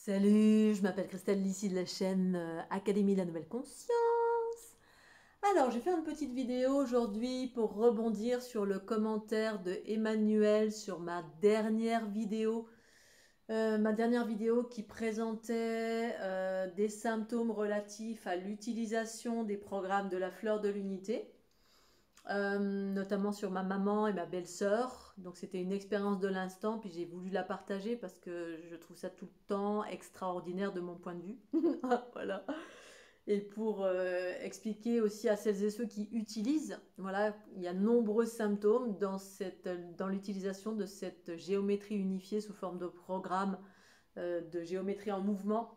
Salut, je m'appelle Christelle, ici de la chaîne Académie de la Nouvelle Conscience. Alors, j'ai fait une petite vidéo aujourd'hui pour rebondir sur le commentaire de Emmanuel sur ma dernière vidéo qui présentait des symptômes relatifs à l'utilisation des programmes de la fleur de l'unité. Notamment sur ma maman et ma belle-sœur. Donc c'était une expérience de l'instant, puis j'ai voulu la partager parce que je trouve ça tout le temps extraordinaire de mon point de vue. Voilà. Et pour expliquer aussi à celles et ceux qui utilisent, voilà, il y a nombreux symptômes dans l'utilisation de cette géométrie unifiée sous forme de programme de géométrie en mouvement.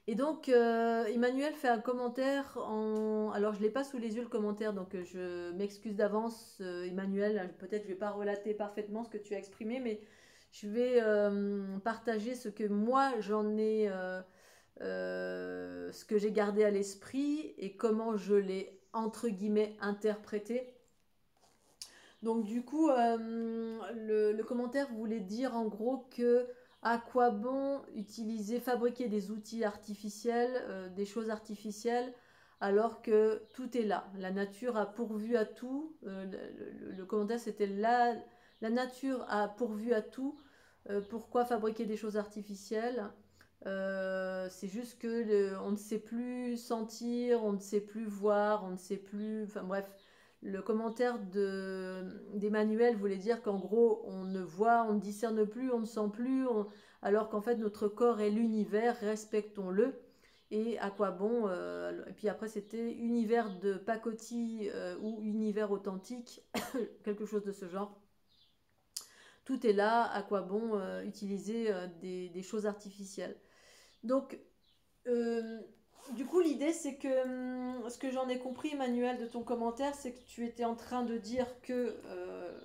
Et donc, Emmanuel fait un commentaire Alors, je ne l'ai pas sous les yeux le commentaire, donc je m'excuse d'avance, Emmanuel. Peut-être je ne vais pas relater parfaitement ce que tu as exprimé, mais je vais partager ce que moi j'en ai, ce que j'ai gardé à l'esprit et comment je l'ai, entre guillemets, interprété. Donc du coup, le commentaire voulait dire en gros que à quoi bon utiliser, fabriquer des outils artificiels, des choses artificielles, alors que tout est là. La nature a pourvu à tout. Le commentaire c'était la nature a pourvu à tout. Pourquoi fabriquer des choses artificielles? C'est juste que on ne sait plus sentir, on ne sait plus voir, on ne sait plus. Enfin bref, le commentaire d'Emmanuel voulait dire qu'en gros, on ne voit, on ne discerne plus, on ne sent plus, alors qu'en fait, notre corps est l'univers, respectons-le. Et à quoi bon Et puis après, c'était univers de pacotille ou univers authentique, quelque chose de ce genre. Tout est là, à quoi bon utiliser des choses artificielles. Donc, euh, du coup, l'idée, c'est que ce que j'en ai compris, Emmanuel, de ton commentaire, c'est que tu étais en train de dire que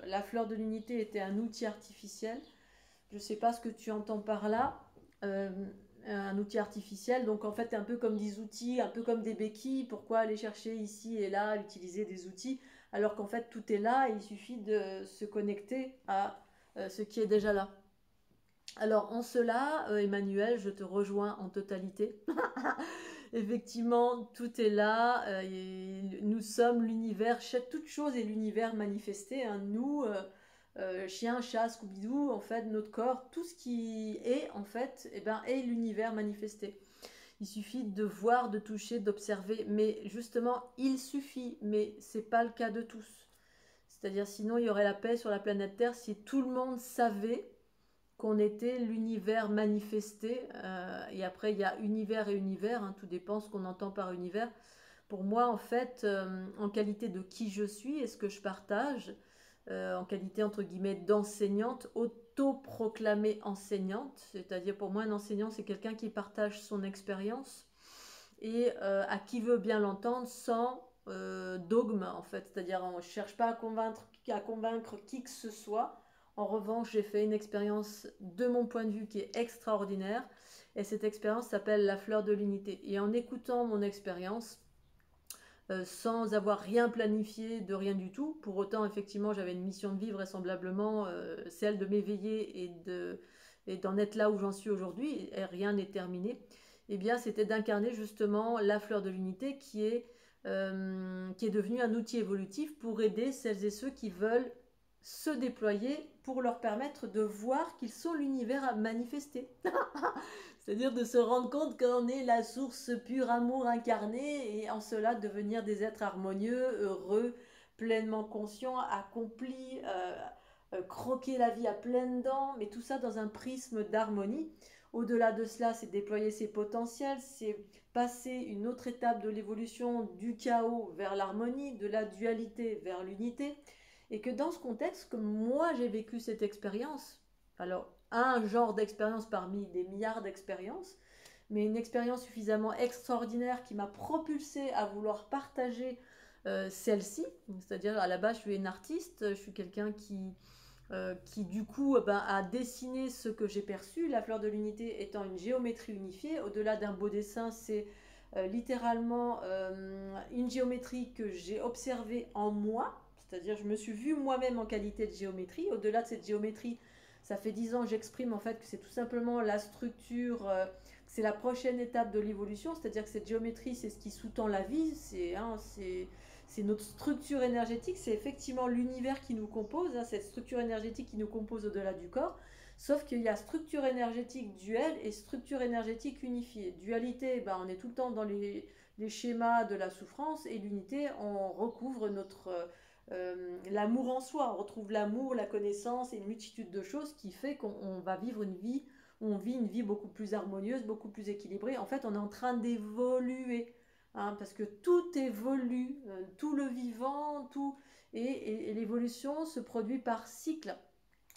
la fleur de l'unité était un outil artificiel. Je ne sais pas ce que tu entends par là. Euh, un outil artificiel, donc en fait, un peu comme des outils, un peu comme des béquilles. Pourquoi aller chercher ici et là, utiliser des outils, alors qu'en fait, tout est là et il suffit de se connecter à ce qui est déjà là. Alors en cela, Emmanuel, je te rejoins en totalité. Effectivement, tout est là. Nous sommes l'univers, toute chose est l'univers manifesté. Hein. Nous, chien, chat, Scooby-Doo, en fait, notre corps, tout ce qui est, en fait, eh ben, est l'univers manifesté. Il suffit de voir, de toucher, d'observer. Mais justement, il suffit. Mais c'est pas le cas de tous. C'est-à-dire, sinon, il y aurait la paix sur la planète Terre si tout le monde savait qu'on était l'univers manifesté. Et après, il y a univers et univers, hein, tout dépend ce qu'on entend par univers. Pour moi, en fait, en qualité de qui je suis et ce que je partage, en qualité entre guillemets d'enseignante, autoproclamée enseignante, c'est-à-dire pour moi un enseignant c'est quelqu'un qui partage son expérience et à qui veut bien l'entendre sans dogme en fait, c'est-à-dire on ne cherche pas à convaincre qui que ce soit. En revanche, j'ai fait une expérience de mon point de vue qui est extraordinaire et cette expérience s'appelle la fleur de l'unité. Et en écoutant mon expérience, sans avoir rien planifié de rien du tout, pour autant effectivement j'avais une mission de vie vraisemblablement, celle de m'éveiller et d'en être là où j'en suis aujourd'hui, et rien n'est terminé. Eh bien, c'était d'incarner justement la fleur de l'unité qui est devenue un outil évolutif pour aider celles et ceux qui veulent se déployer pour leur permettre de voir qu'ils sont l'univers à manifester. C'est-à-dire de se rendre compte qu'on est la source pure amour incarné et en cela devenir des êtres harmonieux, heureux, pleinement conscients, accomplis, croquer la vie à pleines dents, mais tout ça dans un prisme d'harmonie. Au-delà de cela, c'est déployer ses potentiels, c'est passer une autre étape de l'évolution du chaos vers l'harmonie, de la dualité vers l'unité. Et que dans ce contexte, comme moi j'ai vécu cette expérience, alors un genre d'expérience parmi des milliards d'expériences, mais une expérience suffisamment extraordinaire qui m'a propulsée à vouloir partager celle-ci. C'est-à-dire à la base je suis une artiste, je suis quelqu'un qui du coup a dessiné ce que j'ai perçu, la fleur de l'unité étant une géométrie unifiée. Au-delà d'un beau dessin, c'est littéralement une géométrie que j'ai observée en moi, c'est-à-dire je me suis vue moi-même en qualité de géométrie. Au-delà de cette géométrie, ça fait 10 ans que j'exprime en fait que c'est tout simplement la structure, c'est la prochaine étape de l'évolution, c'est-à-dire que cette géométrie, c'est ce qui sous-tend la vie, c'est notre structure énergétique, c'est effectivement l'univers qui nous compose, hein, cette structure énergétique qui nous compose au-delà du corps, sauf qu'il y a structure énergétique duelle et structure énergétique unifiée. Dualité, ben, on est tout le temps dans les schémas de la souffrance, et l'unité, on recouvre l'amour en soi, on retrouve l'amour, la connaissance et une multitude de choses qui fait qu'on va vivre une vie, on vit une vie beaucoup plus harmonieuse, beaucoup plus équilibrée. En fait, on est en train d'évoluer. Hein, parce que tout évolue, tout le vivant, tout, et l'évolution se produit par cycle.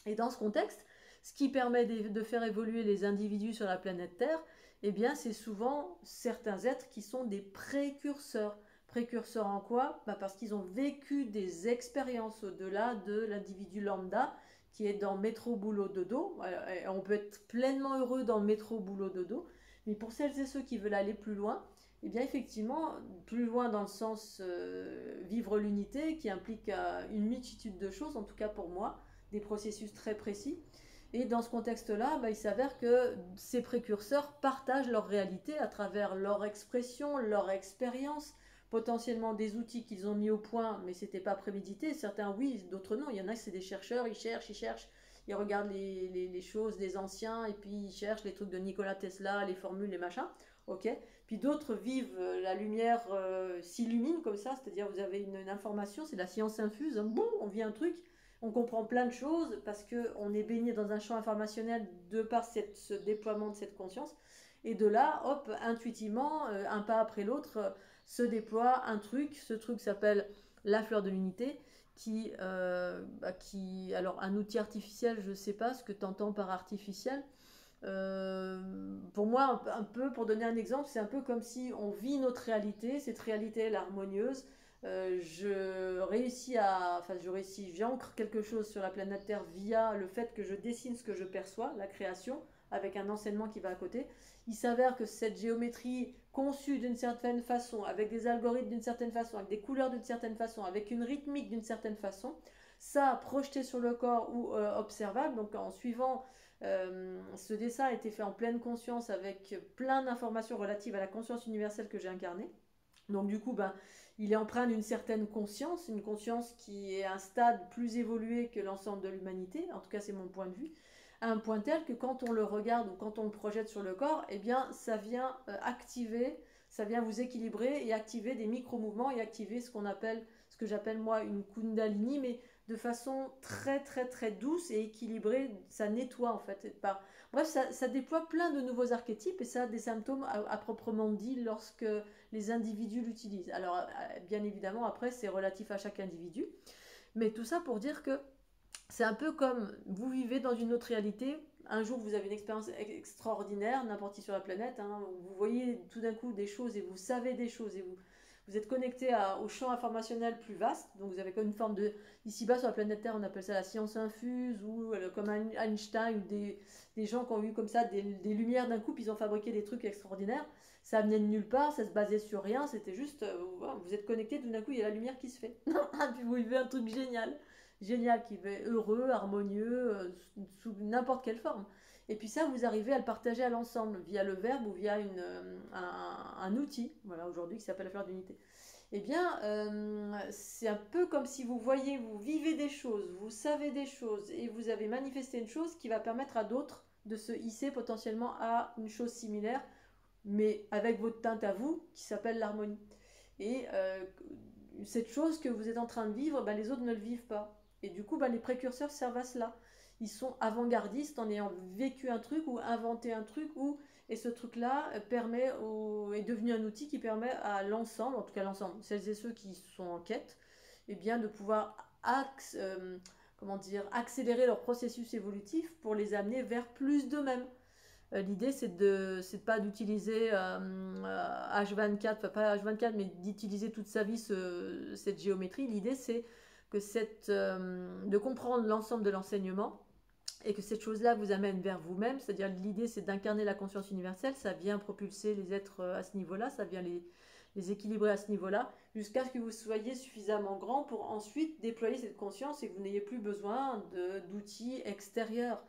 Et dans ce contexte, ce qui permet de faire évoluer les individus sur la planète Terre, eh bien, c'est souvent certains êtres qui sont des précurseurs. Précurseurs en quoi? Parce qu'ils ont vécu des expériences au-delà de l'individu lambda qui est dans métro boulot dodo. On peut être pleinement heureux dans le métro boulot dodo, mais pour celles et ceux qui veulent aller plus loin, eh bien effectivement, plus loin dans le sens vivre l'unité qui implique une multitude de choses, en tout cas pour moi, des processus très précis. Et dans ce contexte-là, il s'avère que ces précurseurs partagent leur réalité à travers leur expression, leur expérience, potentiellement des outils qu'ils ont mis au point, mais c'était pas prémédité. Certains oui, d'autres non. Il y en a qui c'est des chercheurs, ils cherchent, ils regardent les choses des anciens et puis ils cherchent les trucs de Nikola Tesla, les formules, les machins. Ok. Puis d'autres vivent, la lumière s'illumine comme ça, c'est-à-dire vous avez une information, c'est de la science infuse, hein, boum, on vit un truc, on comprend plein de choses parce qu'on est baigné dans un champ informationnel de par ce déploiement de cette conscience. Et de là, hop, intuitivement, un pas après l'autre, se déploie un truc. Ce truc s'appelle la fleur de l'unité, alors un outil artificiel, je ne sais pas ce que tu entends par artificiel. Pour moi, un peu, pour donner un exemple, c'est un peu comme si on vit notre réalité, cette réalité est harmonieuse. J'ancre quelque chose sur la planète Terre via le fait que je dessine ce que je perçois, la création, avec un enseignement qui va à côté. Il s'avère que cette géométrie conçue d'une certaine façon, avec des algorithmes d'une certaine façon, avec des couleurs d'une certaine façon, avec une rythmique d'une certaine façon, ça projeté sur le corps ou observable, donc en suivant ce dessin a été fait en pleine conscience avec plein d'informations relatives à la conscience universelle que j'ai incarnée. Donc du coup, il est empreint d'une certaine conscience, une conscience qui est à un stade plus évolué que l'ensemble de l'humanité, en tout cas c'est mon point de vue, à un point tel que quand on le regarde ou quand on le projette sur le corps, eh bien ça vient activer, ça vient vous équilibrer et activer des micro-mouvements et activer ce que j'appelle moi une kundalini, mais de façon très très très douce et équilibrée, ça nettoie en fait. Bref, ça déploie plein de nouveaux archétypes et ça a des symptômes à proprement dit lorsque les individus l'utilisent. Alors bien évidemment après c'est relatif à chaque individu, mais tout ça pour dire que c'est un peu comme vous vivez dans une autre réalité. Un jour vous avez une expérience extraordinaire, n'importe qui sur la planète, hein, vous voyez tout d'un coup des choses et vous savez des choses et vous êtes connecté au champ informationnel plus vaste, donc vous avez comme une forme de... Ici-bas sur la planète Terre, on appelle ça la science infuse, ou comme Einstein, ou des gens qui ont eu comme ça des lumières d'un coup, puis ils ont fabriqué des trucs extraordinaires. Ça venait de nulle part, ça se basait sur rien, c'était juste, vous êtes connecté, tout d'un coup il y a la lumière qui se fait. Puis vous vivez un truc génial, génial, qui est heureux, harmonieux, sous n'importe quelle forme. Et puis ça, vous arrivez à le partager à l'ensemble, via le verbe ou via un outil, voilà, aujourd'hui, qui s'appelle la fleur d'unité. Eh bien, c'est un peu comme si vous voyez, vous vivez des choses, vous savez des choses, et vous avez manifesté une chose qui va permettre à d'autres de se hisser potentiellement à une chose similaire, mais avec votre teinte à vous, qui s'appelle l'harmonie. Et cette chose que vous êtes en train de vivre, les autres ne le vivent pas. Et du coup, les précurseurs servent à cela. Ils sont avant-gardistes en ayant vécu un truc ou inventé un truc, et ce truc-là est devenu un outil qui permet à l'ensemble, en tout cas l'ensemble, celles et ceux qui sont en quête, de pouvoir accélérer leur processus évolutif pour les amener vers plus d'eux-mêmes. L'idée, c'est de pas d'utiliser H24, pas H24, mais d'utiliser toute sa vie cette géométrie. L'idée, c'est que de comprendre l'ensemble de l'enseignement et que cette chose-là vous amène vers vous-même. C'est-à-dire l'idée, c'est d'incarner la conscience universelle. Ça vient propulser les êtres à ce niveau-là, ça vient les équilibrer à ce niveau-là, jusqu'à ce que vous soyez suffisamment grand pour ensuite déployer cette conscience et que vous n'ayez plus besoin d'outils extérieurs.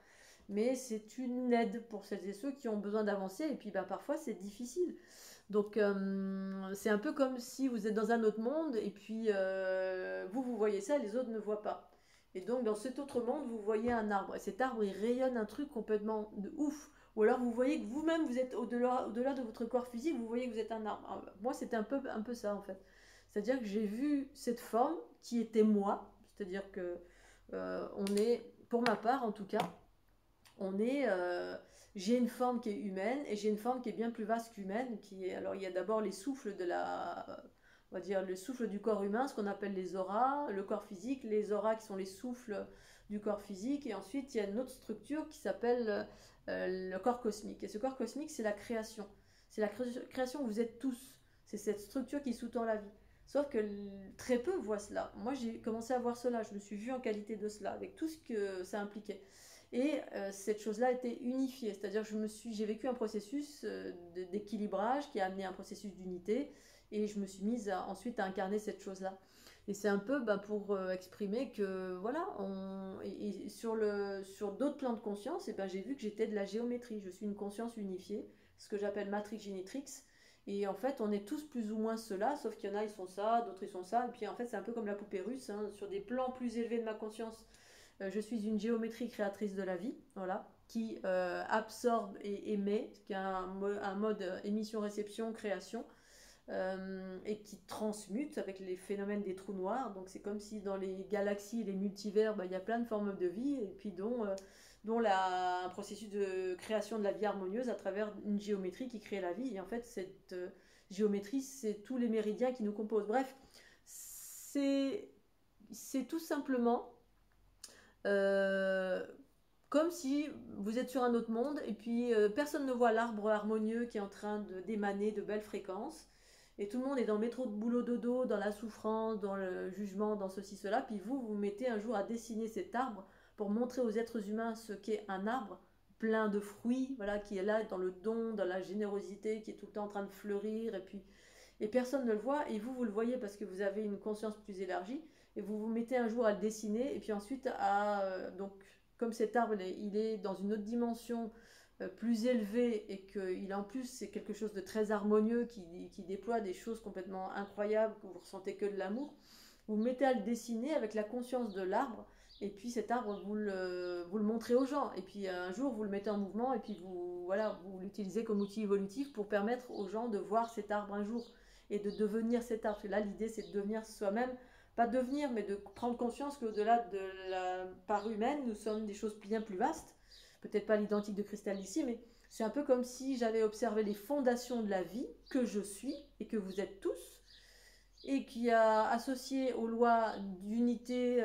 mais c'est une aide pour celles et ceux qui ont besoin d'avancer, et puis bah, parfois c'est difficile. Donc c'est un peu comme si vous êtes dans un autre monde, et puis vous voyez ça, les autres ne voient pas. Et donc dans cet autre monde, vous voyez un arbre, et cet arbre, il rayonne un truc complètement de ouf. Ou alors vous voyez que vous-même, vous êtes au-delà de votre corps physique, vous voyez que vous êtes un arbre. Alors, moi, c'était un peu ça, en fait. C'est-à-dire que j'ai vu cette forme qui était moi, c'est-à-dire que on est, pour ma part en tout cas, on est, j'ai une forme qui est humaine et j'ai une forme qui est bien plus vaste qu'humaine. Alors il y a d'abord les souffles on va dire le souffle du corps humain, ce qu'on appelle les auras, le corps physique, les auras qui sont les souffles du corps physique, et ensuite il y a une autre structure qui s'appelle le corps cosmique. Et ce corps cosmique, c'est la création. C'est la création où vous êtes tous. C'est cette structure qui sous-tend la vie. Sauf que très peu voient cela. Moi, j'ai commencé à voir cela. Je me suis vue en qualité de cela, avec tout ce que ça impliquait. Et cette chose-là a été unifiée, c'est-à-dire que j'ai vécu un processus d'équilibrage qui a amené un processus d'unité, et je me suis mise ensuite à incarner cette chose-là. Et c'est un peu bah, pour exprimer que voilà, et sur d'autres plans de conscience, et ben, j'ai vu que j'étais de la géométrie, je suis une conscience unifiée, ce que j'appelle matrix génétrix. Et en fait, on est tous plus ou moins cela, sauf qu'il y en a, ils sont ça, d'autres, ils sont ça. Et puis en fait, c'est un peu comme la poupée russe, hein, sur des plans plus élevés de ma conscience. Je suis une géométrie créatrice de la vie, voilà, qui absorbe et émet, qui a un mode émission-réception, création, et qui transmute avec les phénomènes des trous noirs. Donc c'est comme si dans les galaxies, les multivers, bah, il y a plein de formes de vie, et puis dont un processus de création de la vie harmonieuse à travers une géométrie qui crée la vie. Et en fait, cette géométrie, c'est tous les méridiens qui nous composent. Bref, c'est tout simplement euh, comme si vous êtes sur un autre monde, et puis personne ne voit l'arbre harmonieux qui est en train d'émaner de belles fréquences, et tout le monde est dans le métro de boulot dodo, dans la souffrance, dans le jugement, dans ceci, cela, puis vous mettez un jour à dessiner cet arbre pour montrer aux êtres humains ce qu'est un arbre plein de fruits, voilà, qui est là dans le don, dans la générosité, qui est tout le temps en train de fleurir, et personne ne le voit, et vous le voyez parce que vous avez une conscience plus élargie, et vous mettez un jour à le dessiner, et puis ensuite donc comme cet arbre il est dans une autre dimension plus élevée, et qu'il en plus c'est quelque chose de très harmonieux qui déploie des choses complètement incroyables, que vous ressentez que de l'amour, vous mettez à le dessiner avec la conscience de l'arbre, et puis cet arbre vous le montrez aux gens, et puis un jour vous le mettez en mouvement, et puis vous l'utilisez comme outil évolutif pour permettre aux gens de voir cet arbre un jour et de devenir cet arbre. Là l'idée c'est de devenir soi-même, pas devenir, mais de prendre conscience qu'au-delà de la part humaine, nous sommes des choses bien plus vastes. Peut-être pas l'identique de cristal ici, mais c'est un peu comme si j'avais observé les fondations de la vie que je suis et que vous êtes tous, et qui a associé aux lois d'unité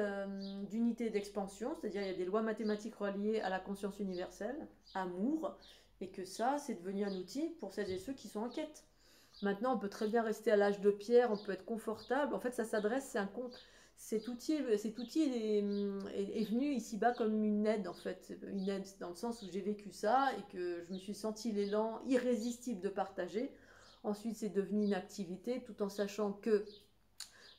et d'expansion, c'est-à-dire il y a des lois mathématiques reliées à la conscience universelle, amour, et que ça, c'est devenu un outil pour celles et ceux qui sont en quête. Maintenant, on peut très bien rester à l'âge de pierre, on peut être confortable. En fait, ça s'adresse, cet outil est venu ici-bas comme une aide, en fait. Une aide dans le sens où j'ai vécu ça et que je me suis senti l'élan irrésistible de partager. Ensuite, c'est devenu une activité, tout en sachant que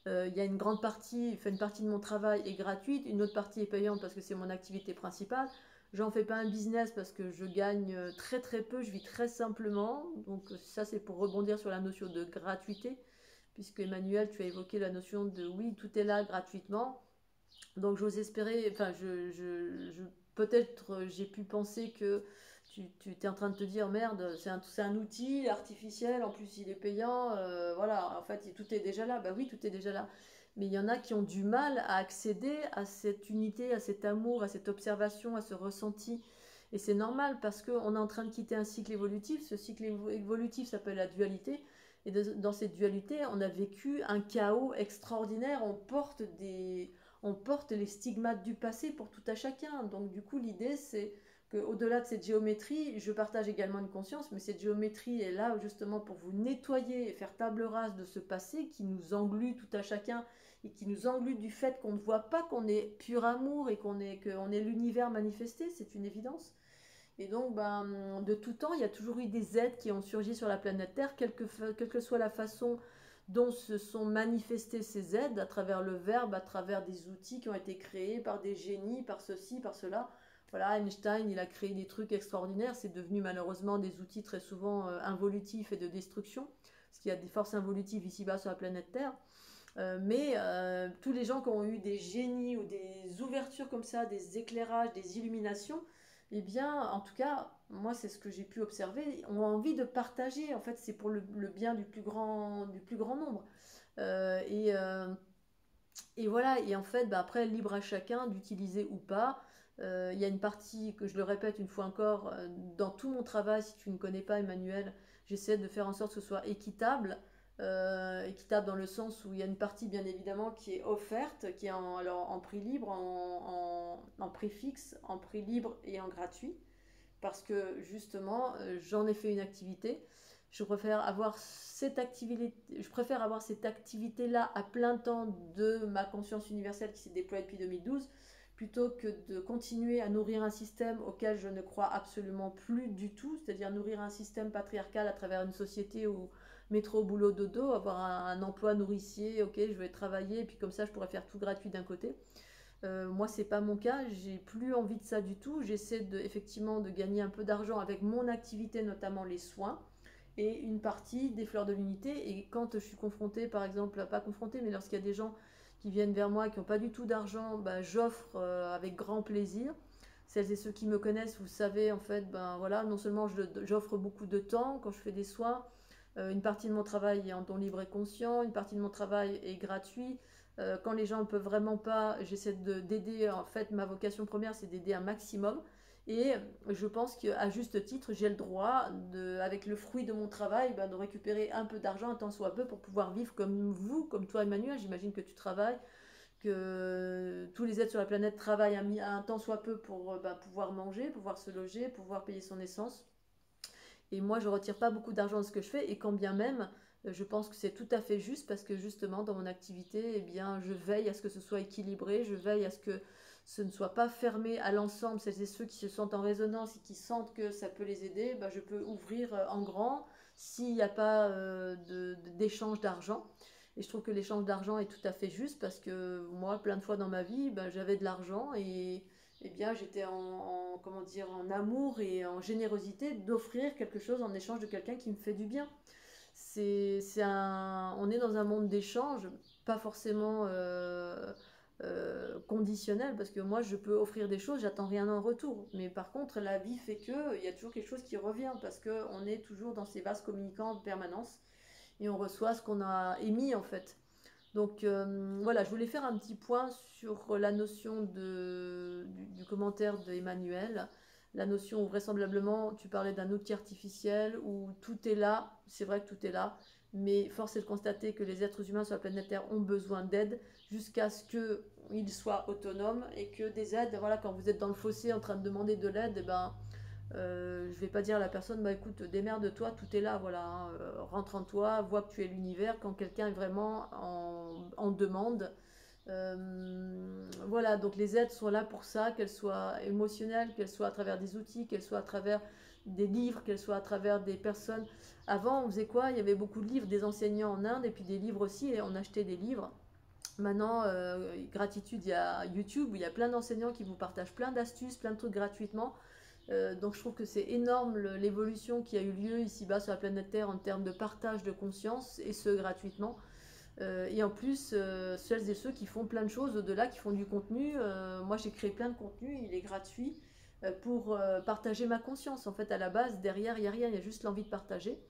il y a une partie de mon travail est gratuite, une autre partie est payante parce que c'est mon activité principale. J'en fais pas un business parce que je gagne très très peu, je vis très simplement. Donc ça c'est pour rebondir sur la notion de gratuité, puisque Emmanuel, tu as évoqué la notion de oui, tout est là gratuitement. Donc j'ose espérer, enfin peut-être j'ai pu penser que tu es en train de te dire merde, c'est un outil artificiel, en plus il est payant, voilà, en fait tout est déjà là. Bah oui, tout est déjà là. Mais il y en a qui ont du mal à accéder à cette unité, à cet amour, à cette observation, à ce ressenti. Et c'est normal parce qu'on est en train de quitter un cycle évolutif. Ce cycle évolutif s'appelle la dualité. Et dans cette dualité, on a vécu un chaos extraordinaire. On porte les stigmates du passé pour tout à chacun. Donc du coup, l'idée, c'est qu'au-delà de cette géométrie, je partage également une conscience, mais cette géométrie est là justement pour vous nettoyer et faire table rase de ce passé qui nous englue tout à chacun, et qui nous englue du fait qu'on ne voit pas qu'on est pur amour et qu'on est l'univers manifesté, c'est une évidence. Et donc, de tout temps, il y a toujours eu des êtres qui ont surgi sur la planète Terre, quelle que soit la façon dont se sont manifestés ces aides, à travers le verbe, à travers des outils qui ont été créés par des génies, par ceci, par cela. Voilà, Einstein, il a créé des trucs extraordinaires. C'est devenu malheureusement des outils très souvent involutifs et de destruction, parce qu'il y a des forces involutives ici-bas sur la planète Terre. Mais tous les gens qui ont eu des génies ou des ouvertures comme ça, des éclairages, des illuminations, eh bien, en tout cas, moi, c'est ce que j'ai pu observer, ont envie de partager. En fait, c'est pour le bien du plus grand nombre. Euh, et, euh, et voilà, et en fait, bah, après, libre à chacun d'utiliser ou pas. Il y a une partie, que je le répète une fois encore, dans tout mon travail, si tu ne connais pas Emmanuel, j'essaie de faire en sorte que ce soit équitable. Équitable dans le sens où il y a une partie, bien évidemment, qui est offerte, qui est alors, en prix libre, en prix fixe, en prix libre et en gratuit. Parce que justement, j'en ai fait une activité. Je préfère avoir cette activité-là à plein temps de ma conscience universelle qui s'est déployée depuis 2012, plutôt que de continuer à nourrir un système auquel je ne crois absolument plus du tout, c'est-à-dire nourrir un système patriarcal à travers une société où métro, boulot, dodo, avoir un emploi nourricier, ok, je vais travailler, et puis comme ça je pourrais faire tout gratuit d'un côté. Moi, c'est pas mon cas, j'ai plus envie de ça du tout. J'essaie effectivement de gagner un peu d'argent avec mon activité, notamment les soins, et une partie des fleurs de l'unité. Et quand je suis confrontée, par exemple, pas confrontée, mais lorsqu'il y a des gens qui viennent vers moi et qui n'ont pas du tout d'argent, bah, j'offre avec grand plaisir. Celles et ceux qui me connaissent, vous savez, en fait, ben voilà, non seulement j'offre beaucoup de temps quand je fais des soins, une partie de mon travail est en temps libre et conscient, une partie de mon travail est gratuit. Quand les gens ne peuvent vraiment pas, j'essaie d'aider. En fait, ma vocation première, c'est d'aider un maximum. Et je pense qu'à juste titre, j'ai le droit, avec le fruit de mon travail, ben, de récupérer un peu d'argent, un tant soit peu, pour pouvoir vivre comme vous, comme toi, Emmanuel. J'imagine que tu travailles, que tous les êtres sur la planète travaillent un tant soit peu pour ben, pouvoir manger, pouvoir se loger, pouvoir payer son essence. Et moi, je ne retire pas beaucoup d'argent de ce que je fais, et quand bien même, je pense que c'est tout à fait juste parce que justement, dans mon activité, eh bien, je veille à ce que ce soit équilibré, je veille à ce que ce ne soit pas fermé à l'ensemble. Celles et ceux qui se sentent en résonance et qui sentent que ça peut les aider, bah, je peux ouvrir en grand s'il n'y a pas d'échange d'argent. Et je trouve que l'échange d'argent est tout à fait juste parce que moi, plein de fois dans ma vie, bah, j'avais de l'argent et eh bien, j'étais comment dire, en amour et en générosité d'offrir quelque chose en échange de quelqu'un qui me fait du bien. On est dans un monde d'échange, pas forcément conditionnel, parce que moi, je peux offrir des choses, j'attends rien en retour. Mais par contre, la vie fait que il y a toujours quelque chose qui revient, parce qu'on est toujours dans ces vases communicants en permanence, et on reçoit ce qu'on a émis, en fait. Donc voilà, je voulais faire un petit point sur la notion du commentaire d'Emmanuel, la notion où vraisemblablement tu parlais d'un outil artificiel où tout est là, c'est vrai que tout est là, mais force est de constater que les êtres humains sur la planète Terre ont besoin d'aide jusqu'à ce qu'ils soient autonomes et que des aides, voilà, quand vous êtes dans le fossé en train de demander de l'aide, eh ben, je vais pas dire à la personne, bah écoute, démerde-toi, tout est là, voilà, hein, rentre en toi, vois que tu es l'univers quand quelqu'un est vraiment en demande. Voilà, donc les aides sont là pour ça, qu'elles soient émotionnelles, qu'elles soient à travers des outils, qu'elles soient à travers des livres, qu'elles soient à travers des personnes. Avant, on faisait quoi? Il y avait beaucoup de livres, des enseignants en Inde et puis des livres aussi, et on achetait des livres. Maintenant, gratitude, il y a YouTube où il y a plein d'enseignants qui vous partagent plein d'astuces, plein de trucs gratuitement. Donc je trouve que c'est énorme l'évolution qui a eu lieu ici-bas sur la planète Terre en termes de partage de conscience, et ce gratuitement. Et en plus, celles et ceux qui font plein de choses au-delà, qui font du contenu, moi j'ai créé plein de contenu, il est gratuit pour partager ma conscience. En fait, à la base, derrière, il n'y a rien, il y a juste l'envie de partager.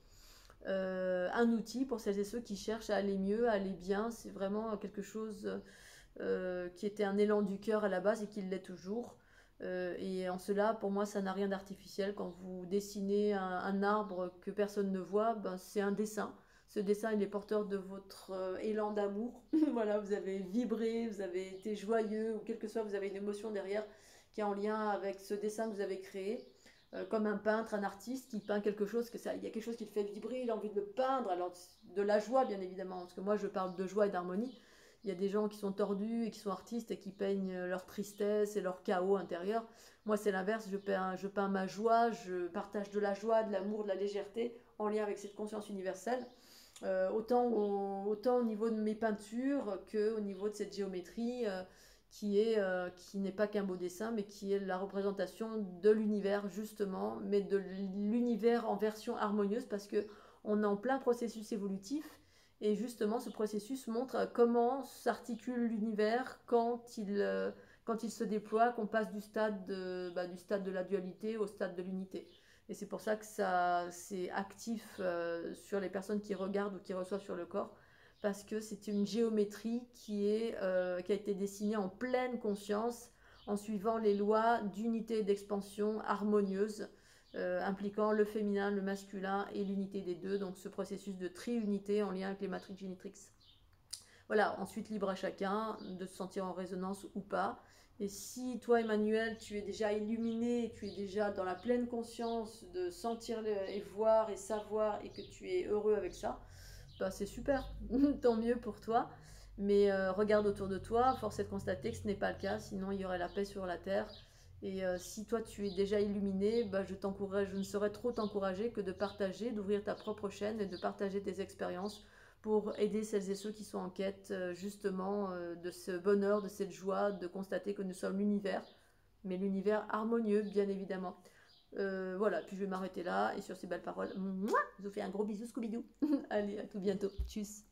Un outil pour celles et ceux qui cherchent à aller mieux, à aller bien. C'est vraiment quelque chose qui était un élan du cœur à la base et qui l'est toujours. Et en cela, pour moi, ça n'a rien d'artificiel. Quand vous dessinez un arbre que personne ne voit, ben, c'est un dessin. Ce dessin, il est porteur de votre élan d'amour. Voilà, vous avez vibré, vous avez été joyeux, ou quel que soit, vous avez une émotion derrière qui est en lien avec ce dessin que vous avez créé. Comme un peintre, un artiste qui peint quelque chose, il y a quelque chose qui le fait vibrer, il a envie de le peindre, alors de la joie bien évidemment, parce que moi je parle de joie et d'harmonie. Il y a des gens qui sont tordus et qui sont artistes et qui peignent leur tristesse et leur chaos intérieur. Moi c'est l'inverse, je peins ma joie, je partage de la joie, de l'amour, de la légèreté en lien avec cette conscience universelle. Autant au niveau de mes peintures qu'au niveau de cette géométrie. qui n'est pas qu'un beau dessin, mais qui est la représentation de l'univers justement, mais de l'univers en version harmonieuse, parce que on est en plein processus évolutif, et justement ce processus montre comment s'articule l'univers quand il se déploie, qu'on passe du stade de la dualité au stade de l'unité. Et c'est pour ça que ça c'est actif sur les personnes qui regardent ou qui reçoivent sur le corps, parce que c'est une géométrie qui a été dessinée en pleine conscience, en suivant les lois d'unité et d'expansion harmonieuse, impliquant le féminin, le masculin et l'unité des deux, donc ce processus de triunité en lien avec les matrix Génitrix. Voilà, ensuite libre à chacun de se sentir en résonance ou pas. Et si toi, Emmanuel, tu es déjà illuminé, tu es déjà dans la pleine conscience de sentir et voir et savoir, et que tu es heureux avec ça, bah c'est super, tant mieux pour toi. Mais regarde autour de toi, force est de constater que ce n'est pas le cas, sinon il y aurait la paix sur la terre. Et si toi tu es déjà illuminé, bah, je ne saurais trop t'encourager que de partager, d'ouvrir ta propre chaîne et de partager tes expériences pour aider celles et ceux qui sont en quête justement de ce bonheur, de cette joie, de constater que nous sommes l'univers, mais l'univers harmonieux bien évidemment. Voilà, puis je vais m'arrêter là, et sur ces belles paroles, mouah, je vous fais un gros bisou Scooby-Doo. Allez, à tout bientôt, tchuss.